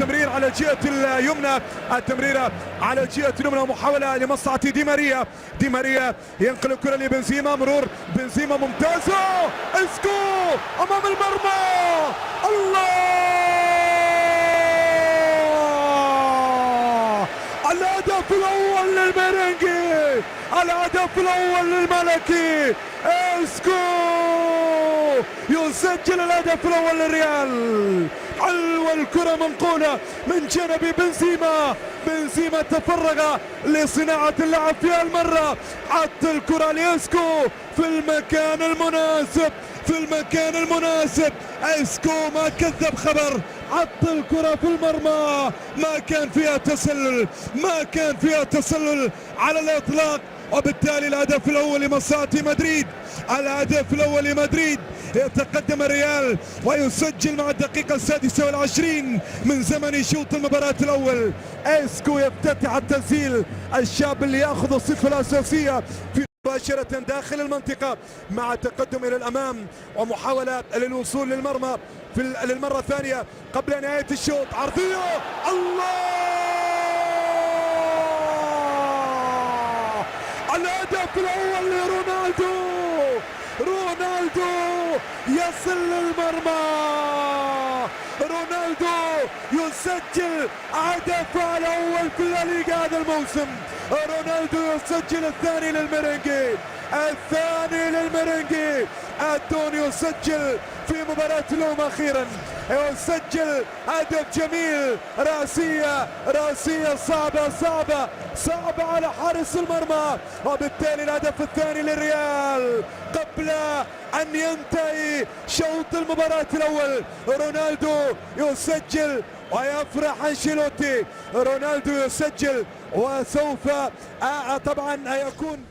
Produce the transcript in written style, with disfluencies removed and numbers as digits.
التمرير على الجهة اليمنى، التمريرة على الجهة اليمنى، محاولة لمصلحة دي ماريا. دي ماريا ينقل الكرة لبنزيما، مرور بنزيما ممتازة، اسكو أمام المرمى، الله! الهدف الأول للميرينجي، الهدف الأول للملكي، اسكو يسجل الهدف الأول للريال. حلوة الكرة منقولة من جانب بنزيما، بنزيما تفرغ لصناعة اللعب في المرة، حط الكرة لاسكو في المكان المناسب، في المكان المناسب. اسكو ما كذب خبر، حط الكرة في المرمى، ما كان فيها تسلل، ما كان فيها تسلل على الإطلاق. وبالتالي الهدف الأول لمصلحة مدريد، الهدف الأول لمدريد. يتقدم الريال ويسجل مع الدقيقة 26 من زمن شوط المباراة الأول. اسكو يفتتح التسجيل، الشاب اللي يأخذ الصفة الأساسية في مباشرة داخل المنطقة مع تقدم إلى الأمام ومحاولة للوصول للمرمى للمرة الثانية قبل نهاية الشوط. عرضية، الله! الهدف الأول لرونالدو، رونالدو يصل للمرمى، رونالدو يسجل هدفه الأول في الليغا هذا الموسم. رونالدو يسجل الثاني للميرينجي، الثاني للميرينجي. أنطونيو يسجل في مباراة اليوم أخيرا، يسجل هدف جميل، راسية صعبة على حارس المرمى، وبالتالي الهدف الثاني للريال قبل أن ينتهي شوط المباراة الأول. رونالدو يسجل ويفرح أنشيلوتي، رونالدو يسجل وسوف طبعا يكون